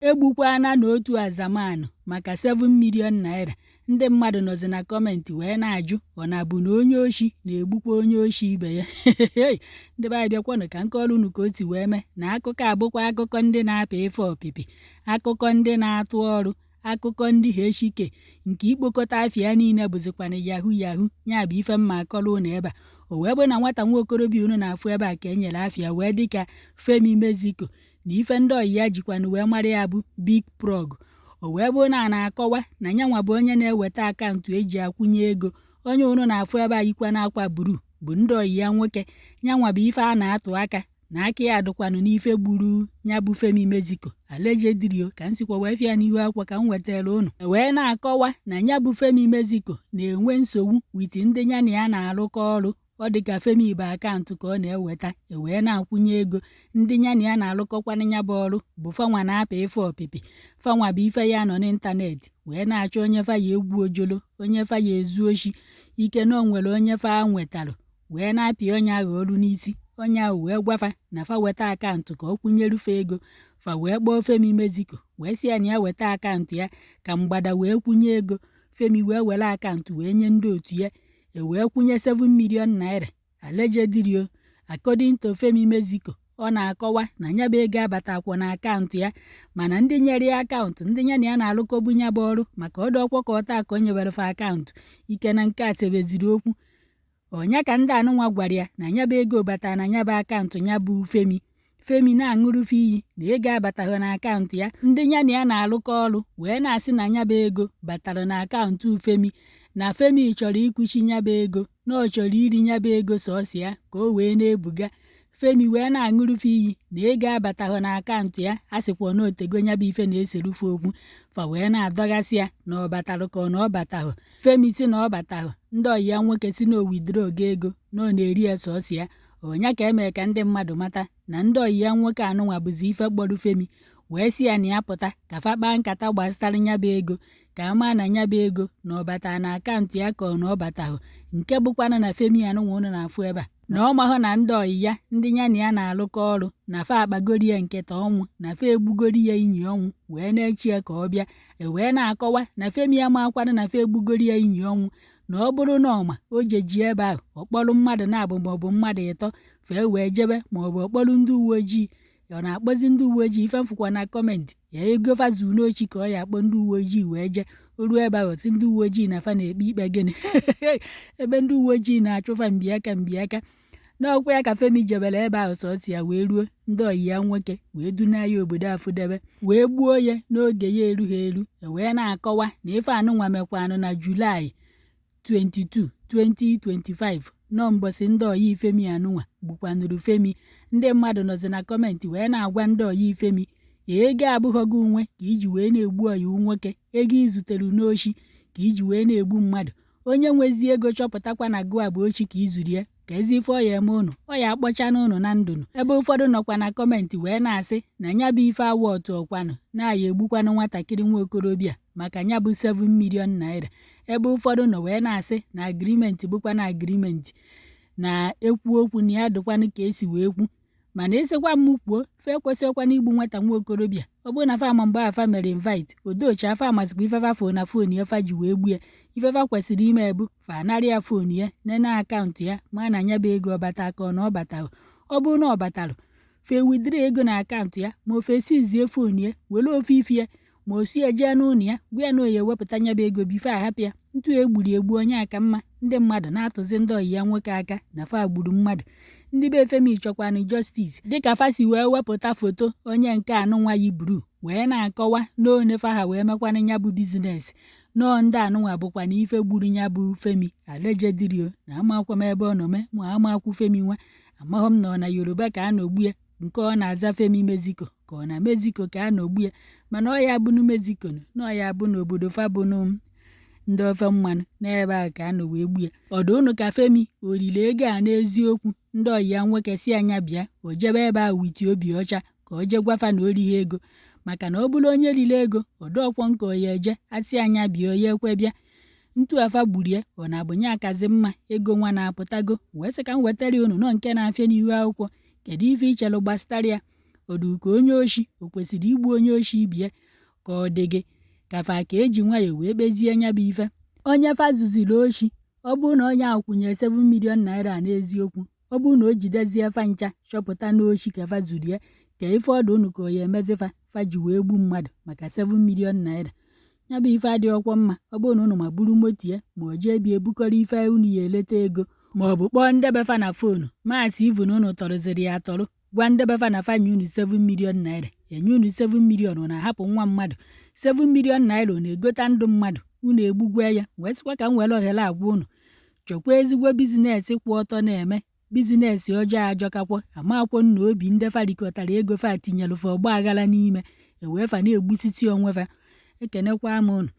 egbukwana n'otu azamanụ maka 7 million naira. Ndị mmadụ nọzi na kọmentị wee na-ajụ ọ na-abụ na onye oshi na-egbukwa onye oshi ibe ya. Ndị be anyị bịakwanụ ka nkọrọ unu ka o ti wee mee na akụkọ abụkwa akụkọ ndị na-apị ife ọpịpị, akụkọ ndị na-atụ ọrụ, akụkọ ndị HK nke ikpokọta afịa niile bụzikwana yahoo ya bụ ife mma akọrọ unu ebe a. O wee bụ na nwata nwa okorobịa unu na-afụ ebe a ka e nyere afịa wee dịka Femi Mexico na ife ndị ọyị ya jikwana wee mara ya bụ Big Prog. O wee bụ na a na-akọwa na nyanwa bụ onye na-eweta akaụntụ eji akwụnye ego. Onye unu na-afụ ebe a yikwa n'akwa buru bụ ndị ọyị ya nwoke. Nyanwa bụ ife a na-atụ aka na aka ya dụkwanụ n'ife gburu nya bụ Femi Mexico allegedly ka m sikwa wee fịa n'ihu akwa ka m wetara unu. Wee na-akọwa na nya bụ Femi Mexico na-enwe nsogbu witi ndị nya na ya na-arụkọ ọrụ. Ọ dịka Femi bụ akaụntụ ka ọ na-eweta wee na-akwụnye ego. Ndị nya na ya na-alụkọkwana nya bụ ọrụ bụ fanwa na-apị ife ọpịpị. Fanwa bụ ife ya nọ n'ịntanetị wee na-achọ onye fa ya egwu ojolo, onye fa ya ezu oshi ike na o nwere onye fa nwetarụ wee na-apị onye ahụ olu n'isi. Onye ahụ wee gwafa na fa weta akaụntụ ka ọ kwụnyerufe ego. Fa wee kpọọ Femi Mexico wee sị ya na ya weta akaụntụ ya ka mgbada wee kwụnye ego. Femi wee were akaụntụ wee nye ndị otu ya wee kwụnye 7 million naira allegedly. According to Femi Mexico, ọ na-akọwa na nya bụ ego abatakwa na akaụntụ ya, mana ndị nyere ya akaụntụ ndị nya na ya na-alụkọbu nya bụ ọrụ maka ọdụ ọkwọ ka ọta ka o nyewere fa akaụntụ ike na nke a tebeziri okwu. Ọnya ka ndị anụnwa gwara ya na nya bụ ego batara na nya bụ akaụntụ nya bụ Femi na-aṅụrụfe iyi na ego abataghị na akaụntụ ya. Ndị nya na ya na-alụkọ ọrụ wee na-asị na nya bụ ego batara na akaụntụ Femi, na Femi chọrọ ikwuchi nya bụ ego na ọ chọrọ iri nya bụ ego sọọsị ya ka o wee na-ebuga. Femi wee na-aṅụrụfe iyi na ego abataghị na akaụntụ ya, a sịkwa na otego nya bụ ife na-eserufe okwu. Fa wee na-adọgasị ya na ọ batarụ ka ọ na ọ bataghị. Femi si na ọ bataghị, ndị ọyị ya nwoke si na o withdraw ego na ọ na-eri ya sọọsị ya. Ọnya ka emere ka ndị mmadụ mata na ndị ọyị ya nwoke anụnwa bụzi ife kpọrọ Femi wee si ya na ya pụta ka fa kpaa nkata gbasara nya bụ ego ka ama na nya bụ ego na ọ batara na akaụntụ ya ka ọ na ọ bataghị. Nke bụkwana na Femi anụnwa unu na-afụ ebe a na ọ mahụ na ndị ọyị ya ndị nya na ya na-alụkọ ọrụ na fa akpagori ya nketa ọnwụ, na fa egbugori ya inyi ọnwụ wee na-echi ya ka ọ bịa. Wee na-akọwa na Femi amakwana na fa egbugori ya inyi ọnwụ, na ọ bụrụ na ọma o jeji ebe ahụ ọ kpọrọ mmadụ na-abụ maọbụ mmadụ ịtọ fee wee jebe maọbụ ọ kpọrọ ndị uwe ojii. Ọ na-akpọzi ndị uwe ojii ife mfụkwa na kọmentị ya ego fazu n'ochi ka ọ ya akpọ ndị uwe ojii wee jee. O ruo ebe ahụ si ndị uwe ojii na fa na-ekpe ikpe gịnị ebe ndị uwe ojii na-achụfa mbiaka n'ọkwa ya ka Femi jebere ebe ahụ sọọsị ya wee ruo ndị ọyị ya nwoke wee duna ya obodo afụdebe wee gbuo ya n'oge ya erughị eru. Wee na-akọwa na ife anụnwa mekwanụ na Julaị 22, 2025 nọ mbọsị ndị ọyị Femi anụnwa gbukwanụrụ Femi. Ndị mmadụ nọzi na kọmentị wee na-agwa ndị ọyị Femi ego abụghọgị unwe ka iji wee na-egbu ọyị nwoke, ego izutere n'oshi ka iji wee na-egbu mmadụ. Onye nwezi ego chọpụtakwa na gụa bụ ochi ka izuru ya ka ezi ife ọya eme unu ọ ya akpọcha n'ụnụ na ndụnụ. Ebe ụfọdụ nọkwa na kọmentị wee na-asị na nya bụ ife awa ọtụ ọkwanụ na-aya egbukwanụ nwatakịrị nwa okorobịa maka nya bụ 7 million naira. Ebe ụfọdụ nọ wee na-asị na agrimenti bụkwa na agrimenti na-ekwu okwu na ya dịkwanụ ka esi wee kwu. Mana ịsịkwa m kwuo fe kwesịkwana igbu nwata nwa okorobịa. Ọ bụrụ na fama mgbe afa mere invite odochi afa amazikwa ifefa fon na fon ya fa ji wee gbu ya. Ifefa kwesịrị ime ebu fa narị ya fon ya nene akaụntụ ya ma na nya bụ ego ọ bata ka ọ na ọ batara. Ọ bụrụ na ọ batara fe widro ego na akaụntụ ya ma ofe sizie fon ya were ofe ife ya ma o si eje n'ụlọ ya gwa ya na oyi ewepụta nya bụ ego bife ahapụ ya. Ntụ egbu onye aka mma. Ndị mmadụ na-atụzi ndị ọyị ya nwoke aka na fa gburu mmadụ. Ndị be Femi chọkwanụ justice dịka fa si wee wepụta foto onye nke anụnwa yi buru wee na-akọwa n'onefa ha wee mekwana nya bụ bizines. Nọọ ndị anụnwa bụkwa na ife gburu nya bụ Femi allegedly na amakwa m ebe ọ nọ mee ma amakwu Femi nwa. Amaghị m na ọ na Yoruba ka a nọgbu ya nke ọ na-aza Femi Mexico ka ọ na Mexico ka a nọgbu ya, mana ọ ya bụnụ Mexico na ọ ya bụ n'obodo fa bụnụ ndị ofe mmanụ n'ebe ahụ ka a nọ wee gbu ya. Ọdụ unu ka Femi olile ego a n'eziokwu ndị ọyị ya nwoke si anya bịa o jebe ebe ahụ witi obi ọcha ka o je gwafa na orighị ego, maka na ọ bụrụ onye lile ego ọdọkwọ nke ọ ya eje atị anya bịa onye ekwe bịa. Ntu afa gburu ya ọ na-abụnye akazi mma ego nwa na-apụtago wee sị ka m wetara unu nọ nke na-afịa n'ihu akwụkwọ kedu ife ichelụ gbasara ya. odu ka onye oshi o kwesịrị igbu onye oshi ibie ka ọ dị gị ka fa ka eji nwayọọ wee kpezie nya bụ ife. Onye fa zuziri oshi ọ bụrụ na onye ahụ kwụnye 7 million naira n'eziokwu, ọ bụrụ na o jidezie fa ncha chọpụta n'oshi ka fa zuru ya, ka ife ọdụ unu ka o ya emezi fa ji wee gbu mmadụ maka 7 million naira. Ya bụ ife adịghịkwa mma. Ọ bụrụ na unu ma buru moto ya ma o jee bịa ebukọrọ ife unu ya eleta ego, ma ọ bụ kpọọ ndebefa na fonu maasị ivu na unu tọrọziri ya atọrọ, gwa ndebefa na fa nye unu 7 million naira, enye unu 7 million unu ahapụ nwa mmadụ. 7 million naira unu egota ndụ mmadụ, unu egbugwe ya. Wee sịkwa ka m were ohere agwa unu, chọkwa ezigbo bizinesi kwụ ọtọ na-eme. Bizinesi ọjọọ ajọkakwa, amakwọ na obi ndefa rikọtara ego fa tinyere fa ọgba aghara n'ime, ewee fa na-egbusisi onwe fa. Ekenekwa m unu.